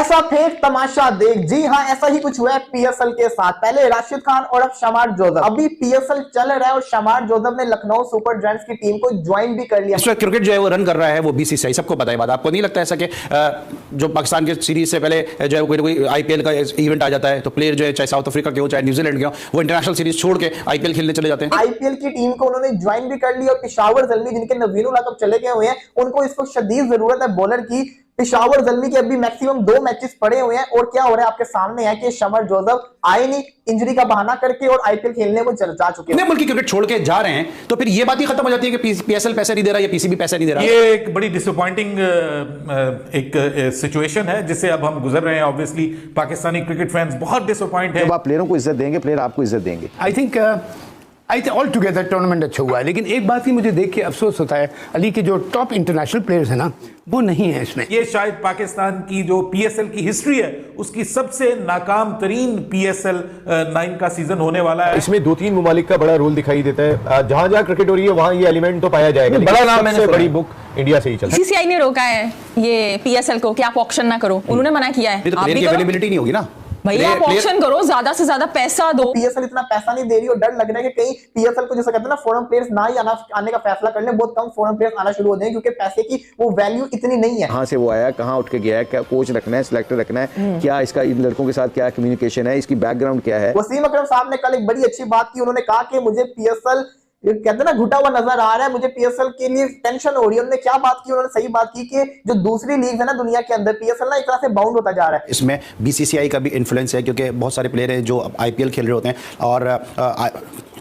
पैसा फेंक तमाशा देख। जी हाँ, ऐसा ही कुछ हुआ है पीएसएल के साथ। पहले राशिद खान और अब शमार जोसेफ। अभी पीएसएल चल रहा है और शमार जोसेफ ने लखनऊ सुपर जायंट्स की टीम को ज्वाइन भी कर लिया। इस वक्त क्रिकेट जो है वो रन कर रहा है वो बीसीसीआई, सबको पता है बात। आपको नहीं लगता ऐसा कि जो पाकिस्तान के सीरीज से पहले जो है कोई आईपीएल का इवेंट आ जाता है तो प्लेयर जो है चाहे साउथ अफ्रीका के हो चाहे न्यूजीलैंड के हो वो इंटरनेशनल सीरीज छोड़ के आईपीएल खेलने चले जाते हैं। आईपीएल की टीम को उन्होंने ज्वाइन भी कर लिया और पेशावर ज़ल्मी जिनके नवीन उल हक चले गए हुए हैं, उनको इस वक्त शदीद जरूरत है बॉलर की। पेशावर ज़ल्मी के अभी मैक्सिमम 2 मैचेस पड़े हुए हैं और क्या हो रहा है आपके सामने है कि शमार जोसेफ आए नहीं, इंजरी का बहाना करके और आईपीएल खेलने को जा चुके हैं। मुल्क की क्रिकेट छोड़ के जा रहे हैं तो फिर ये बात ही खत्म हो जाती है कि पीएसएल पैसे नहीं दे रहा या पीसीबी पैसे नहीं दे रहा। ये एक बड़ी डिसअपॉइंटिंग एक सिचुएशन है जिससे अब हम गुजर रहे हैं। ऑब्वियसली पाकिस्तानी क्रिकेट फैंस बहुत डिसअपॉइंट है। जब आप प्लेयरों को इज्जत देंगे, प्लेयर आपको इज्जत देंगे। I think all together tournament अच्छा हुआ है, लेकिन एक बात ही मुझे देख के अफसोस होता है अली के जो टॉप इंटरनेशनल प्लेयर्स हैं ना वो नहीं है इसमें। ये शायद पाकिस्तान की जो पीएसएल की हिस्ट्री है उसकी सबसे नाकाम तरीन पीएसएल 9 का सीजन होने वाला है। इसमें 2-3 मुमालिक का बड़ा रोल दिखाई देता है। जहां जहां क्रिकेट हो रही है वहां ये एलिमेंट तो पाया जाएगा। बड़ा नाम मैंने सबसे बड़ी बुक इंडिया से ही चलती है। बीसीसीआई ने रोका है ये पीएसएल को कि आप ऑक्शन ना करो, उन्होंने मना किया है। आप भी अवेलेबिलिटी नहीं होगी ना भैया, आप ऑक्शन करो, ज्यादा से ज्यादा पैसा दो। पीएसएल इतना पैसा नहीं दे रही और डर लग रहा है कि कहीं पीएसएल को जैसे कहते हैं ना फॉरेन प्लेयर्स ना ही आने का फैसला कर ले, बहुत कम फॉरेन प्लेयर्स आना शुरू हो जाएंगे क्योंकि पैसे की वो वैल्यू इतनी नहीं है। कहां से वो आया, कहां उठ के गया है, क्या कोच रखना है, सिलेक्टर रखना है, क्या इसका इन लड़कों के साथ क्या कम्युनिकेशन है, इसकी बैकग्राउंड क्या है। वसीम अकरम साहब ने कल एक बड़ी अच्छी बात की। उन्होंने कहा कि मुझे पीएसएल कहते हैं ना घुटा हुआ नजर आ रहा है, मुझे पीएसएल के लिए टेंशन हो रही है। उन्होंने क्या बात की, उन्होंने सही बात की कि जो दूसरी लीग है ना दुनिया के अंदर, पीएसएल ना एक तरह से बाउंड होता जा रहा है। इसमें बीसीसीआई का भी इन्फ्लुएंस है क्योंकि बहुत सारे प्लेयर हैं जो आईपीएल खेल रहे होते हैं और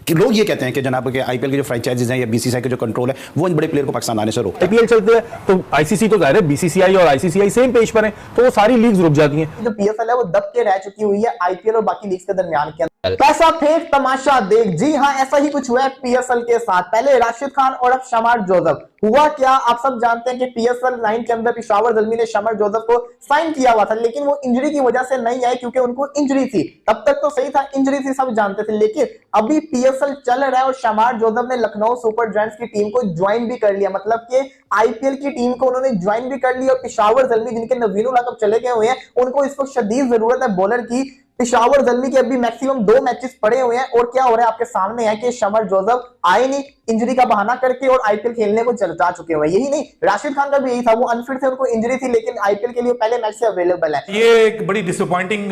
कि लोग ये कहते हैं कि जनाब के आईपीएल के जो फ्रेंचाइजीज हैं या बीसीसीआई के जो कंट्रोल है वो इन बड़े प्लेयर को पाकिस्तान आने से रोकता है। आईपीएल चलते हैं तो आईसीसी तो जाहिर है बीसीसीआई और आईसीसीआई सेम पेज पर हैं तो वो सारी लीग्स रुक जाती हैं। जो पीएसएल है वो दब के रह चुकी हुई है आईपीएल और बाकी लीग्स के दरमियान के अंदर। पैसा फेंक तमाशा देख। जी हाँ, ऐसा ही कुछ हुआ है पीएसएल के साथ। पहले राशिद खान और अब शमार जोसेफ। हुआ क्या, आप सब जानते हैं कि पीएसएल 9 के अंदर पेशावर ज़ल्मी ने शमार जोसेफ को साइन किया हुआ था, लेकिन वो इंजरी की वजह से नहीं आए क्योंकि उनको इंजरी थी। तब तक तो सही था, इंजरी थी सब जानते थे, लेकिन अभी पीएसएल चल रहा है और शमार जोसेफ ने लखनऊ सुपर जायंट्स की टीम को ज्वाइन भी कर लिया। मतलब कि आईपीएल की टीम को उन्होंने ज्वाइन भी कर लिया और पेशावर ज़ल्मी जिनके नवीन उल हक चले गए हुए हैं, उनको इस वक्त शदीद जरूरत है बॉलर की। पेशावर ज़ल्मी के अभी मैक्सिमम 2 मैचेस पड़े हुए हैं और क्या हो रहा है आपके सामने है कि शमार जोसेफ आए नहीं, इंजरी का बहाना करके और आईपीएल खेलने को जा चुके हुए। यही नहीं, राशिद खान का भी यही था, वो अनफिट थे, उनको इंजरी थी, लेकिन आईपीएल के लिए पहले मैच से अवेलेबल है। ये एक बड़ी डिसअपॉइंटिंग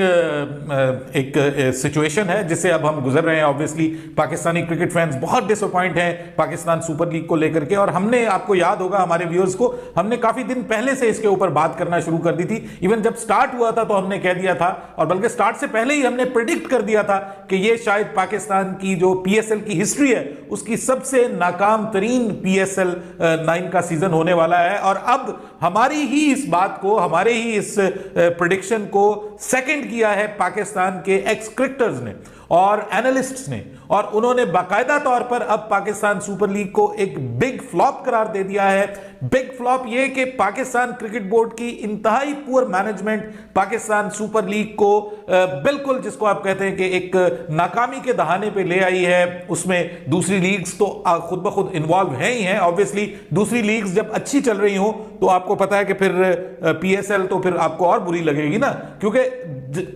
एक सिचुएशन है जिससे अब हम गुजर रहे हैं। ऑब्वियसली पाकिस्तानी क्रिकेट फैंस बहुत डिसअपॉइंट हैं पाकिस्तान सुपर लीग को लेकर के, और हमने, आपको याद होगा हमारे व्यूअर्स को, हमने काफी दिन पहले से इसके ऊपर बात करना शुरू कर दी थी। इवन जब स्टार्ट हुआ था तो हमने कह दिया था, और बल्कि स्टार्ट से पहले ही हमने प्रेडिक्ट कर दिया था कि ये शायद पाकिस्तान की जो पीएसएल की हिस्ट्री है उसकी सबसे नाकाम तरीन पीएसएल 9 का सीजन होने वाला है। और अब हमारी ही इस बात को, हमारे ही इस प्रेडिक्शन को सेकंड किया है पाकिस्तान के एक्स क्रिकेटर्स ने और एनालिस्ट्स ने, और उन्होंने बाकायदा तौर पर अब पाकिस्तान सुपर लीग को एक बिग फ्लॉप करार दे दिया है। बिग फ्लॉप ये कि पाकिस्तान क्रिकेट बोर्ड की इंतहाई poor management Pakistan super league को बिल्कुल, जिसको आप कहते हैं कि एक नाकामी के दहाने पे ले आई है। उसमें दूसरी लीग्स तो खुद ब खुद इन्वॉल्व हैं ही हैं। ऑब्वियसली दूसरी लीग्स जब अच्छी चल रही हो तो आपको पता है कि फिर पीएसएल तो फिर आपको और बुरी लगेगी ना, क्योंकि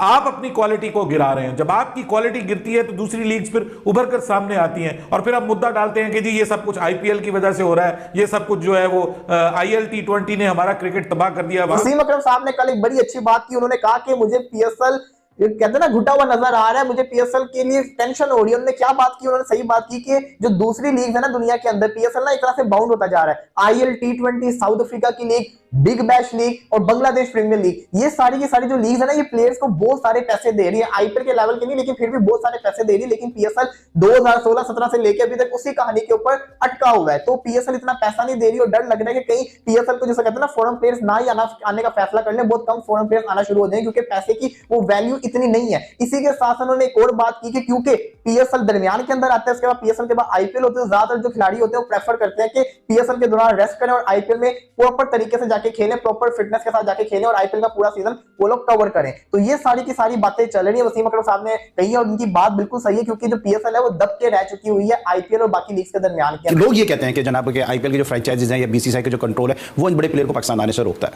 आप अपनी क्वालिटी को गिरा रहे हैं। जब आपकी क्वालिटी गिरती है तो दूसरी लीग्स फिर उभर कर सामने आती हैं और फिर आप मुद्दा डालते हैं कि जी ये सब कुछ आईपीएल की वजह से हो रहा है, ये सब कुछ जो है वो आईएल T20 ने हमारा क्रिकेट तबाह कर दिया। वसीम अकरम साहब ने कल एक बड़ी अच्छी बात की। उन्होंने कहा कि मुझे पीएसएल कहते हैं ना घुटा हुआ नजर आ रहा है, मुझे पीएसएल के लिए टेंशन हो रही है। उन्होंने क्या बात की, उन्होंने सही बात की कि जो दूसरी लीग है ना दुनिया के अंदर, पीएसएल ना एक तरह से बाउंड होता जा रहा है। आईएल T20, साउथ अफ्रीका की लीग, बिग बैश लीग और बांग्लादेश प्रीमियर लीग, ये सारी की सारी जो लीग है ना, ये प्लेयर्स को बहुत सारे पैसे दे रही है। आईपीएल के लेवल के नहीं, लेकिन फिर भी बहुत सारे पैसे दे रही है। लेकिन पीएसएल 2016-17 से लेकर अभी तक उसी कहानी के ऊपर अटका हुआ है। तो पीएसएल इतना पैसा नहीं दे रही और डर लग रहा है कि कहीं पीएसएल को जैसे कहते हैं ना फॉरेन प्लेयर्स ना ही आने का फैसला कर ले, बहुत कम फॉरेन प्लेयर्स आना शुरू हो जाएंगे क्योंकि पैसे की वो वैल्यू इतनी नहीं है। इसी के साथ उन्होंने एक और बात की कि क्योंकि पीएसएल दरमियान के अंदर आता है, उसके बाद पीएसएल के बाद आईपीएल होते हैं, ज्यादातर जो खिलाड़ी होते हैं वो प्रेफर करते हैं कि पीएसएल के दौरान रेस्ट करें और आईपीएल में प्रॉपर तरीके से जाके खेलें, प्रॉपर फिटनेस के साथ जाके खेलें और आईपीएल का पूरा सीजन वो लोग कवर करें। तो ये सारी की सारी बातें चल रही है, वसीम अकरम साहब ने कही और उनकी बात बिल्कुल सही है, क्योंकि जो पीएसएल है वो दब के रह चुकी हुई है आईपीएल और बाकी लीग्स के दरमियान के। लोग ये कहते हैं कि जनाब के आईपीएल के जो फ्रेंचाइजीज हैं या बीसीसीआई के जो कंट्रोल है वो इन बड़े प्लेयर को पाकिस्तान आने से रोकता है।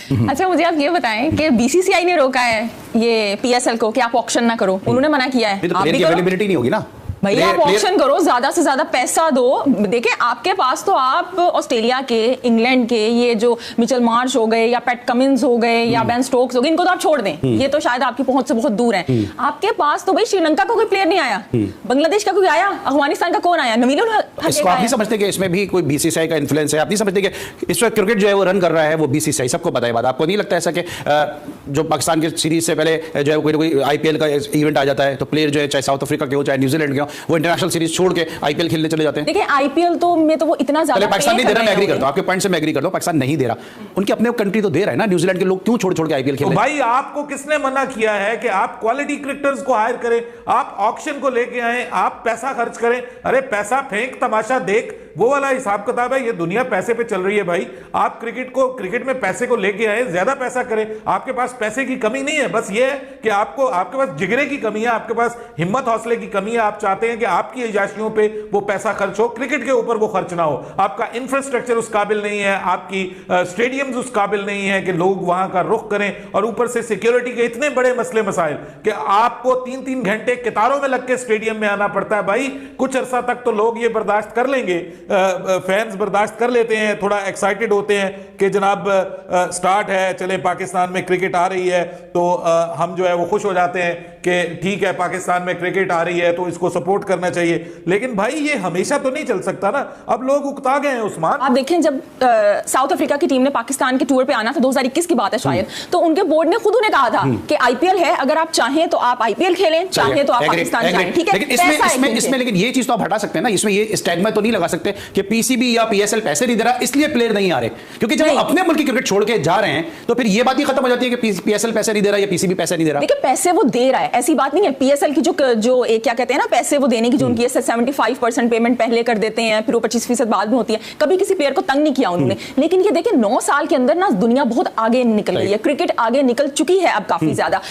अच्छा मुझे आप ये बताएं कि बीसीसीआई ने रोका है ये पीएसएल को कि आप ऑक्शन ना करो, उन्होंने मना किया है, आप भी करो अवेलेबिलिटी नहीं होगी ना भैया, आप ऑक्शन करो, ज्यादा से ज्यादा पैसा दो। देखिए आपके पास तो आप ऑस्ट्रेलिया के, इंग्लैंड के ये जो मिचेल मार्श हो गए या पैट कमिंस हो गए या बेन स्टोक्स हो गए, इनको तो आप छोड़ दें, ये तो शायद आपकी पहुंच से बहुत दूर है। आपके पास तो भाई श्रीलंका का कोई प्लेयर नहीं आया, बांग्लादेश का कोई आया, अफगानिस्तान का कौन आया, नबील उल हक इसको आप नहीं समझते कि इसमें भी कोई बीसीसीआई का इन्फ्लुएंस है? आप नहीं समझते कि इस वक्त क्रिकेट जो है वो रन कर रहा है वो बीसीसीआई, सबको पता है बात। आपको नहीं लगता ऐसा कि जो पाकिस्तान की सीरीज से पहले जो है कोई आईपीएल का इवेंट आ जाता है तो प्लेयर जो है चाहे साउथ अफ्रीका के हो चाहे न्यूजीलैंड के हो, वो इंटरनेशनल सीरीज छोड़ के आईपीएल खेलने चले जाते हैं? देखिए आईपीएल तो में तो वो इतना ज्यादा पाकिस्तान नहीं दे रहा, मैं एग्री करता हूं, आपके पॉइंट से मैं एग्री करता हूं, पाकिस्तान नहीं दे रहा, उनके अपने कंट्री तो दे रहा है ना। न्यूजीलैंड के लोग क्यों छोड़ छोड़ के आईपीएल खेल रहे हैं? भाई आपको किसने मना किया है कि आप क्वालिटी क्रिकेटर्स को हायर करें, आप ऑक्शन को लेके आए, आप पैसा खर्च करें? अरे पैसा फेंक तमाशा देख, वो वाला हिसाब किताब है। ये दुनिया पैसे पे चल रही है भाई। आप क्रिकेट में पैसे को लेके आए, ज्यादा पैसा करें। आपके पास पैसे की कमी नहीं है, बस ये है कि आपके पास जिगरे की कमी है, आपके पास हिम्मत हौसले की कमी है। आप चाहते हैं कि आपकी इजाशियों पे वो पैसा खर्च हो, क्रिकेट के ऊपर वो खर्च ना हो। आपका इंफ्रास्ट्रक्चर उस काबिल नहीं है, आपकी स्टेडियम्स उस काबिल नहीं है कि लोग वहां का रुख करें, और ऊपर से सिक्योरिटी के इतने बड़े मसले मसाइल कि आपको 3-3 घंटे कतारों में लग के स्टेडियम में आना पड़ता है। भाई कुछ अरसा तक तो लोग ये बर्दाश्त कर लेंगे, फैंस बर्दाश्त कर लेते हैं, थोड़ा एक्साइटेड होते हैं कि जनाब स्टार्ट है, चले पाकिस्तान में क्रिकेट आ रही है, तो हम जो है वो खुश हो जाते हैं कि ठीक है पाकिस्तान में क्रिकेट आ रही है तो इसको सपोर्ट करना चाहिए। लेकिन भाई ये हमेशा तो नहीं चल सकता ना, अब लोग उकता गए हैं उस्मान। आप देखें जब साउथ अफ्रीका की टीम ने पाकिस्तान के टूर पे आना था, 2021 की बात है शायद, तो उनके बोर्ड ने खुद उन्हें कहा था कि आईपीएल है, अगर आप चाहें तो आप आईपीएल खेलें, चाहें तो आप पाकिस्तान जाएं, ठीक है। लेकिन ये चीज तो आप हटा सकते हैं ना, इसमें ये स्टैग्मा तो नहीं लगा सकते कि पीसीबी या पीएसएल पैसे नहीं दे रहा इसलिए प्लेयर नहीं आ रहे, क्योंकि जब अपने मुल्क की क्रिकेट छोड़ के जा रहे हैं तो फिर ये बात ही खत्म हो जाती है कि पीएसएल पैसे नहीं दे रहा या पीसीबी पैसे नहीं दे रहा। देखिए पैसे वो दे रहा है, ऐसी बात नहीं है। पीएसएल की जो एक क्या कहते हैं ना, पैसे वो देने की जो उनकी 75% पेमेंट पहले कर देते हैं, फिर वो 25% बाद में होती है। कभी किसी प्लेयर को तंग नहीं किया उन्होंने। लेकिन ये देखिए 9 साल के अंदर ना दुनिया बहुत आगे निकल गई है, क्रिकेट आगे निकल चुकी है अब काफी ज्यादा।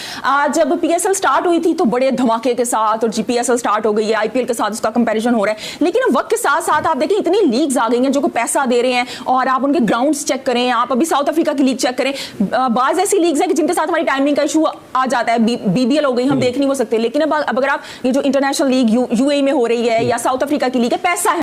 जब पीएसएल स्टार्ट हुई थी तो बड़े धमाके के साथ, और जीपीएसएल स्टार्ट हो गई है, आईपीएल के साथ उसका कंपैरिजन हो रहा है। लेकिन वक्त के साथ साथ आप देखिए इतनी लीग्स आ गई हैं जो को पैसा दे रहे हैं, और आप उनके ग्राउंड्स चेक करें, आप अभी साउथ अफ्रीका की लीग चेक करें, बाज ऐसी लीग्स है कि जिनके साथ हमारी टाइमिंग का इशू आ जाता है, बीबीएल हो गई, हम देख नहीं हो सकते। लेकिन अब अगर आप ये जो इंटरनेशनल लीग यूएई में हो रही है या साउथ अफ्रीका की लीग है, पैसा है।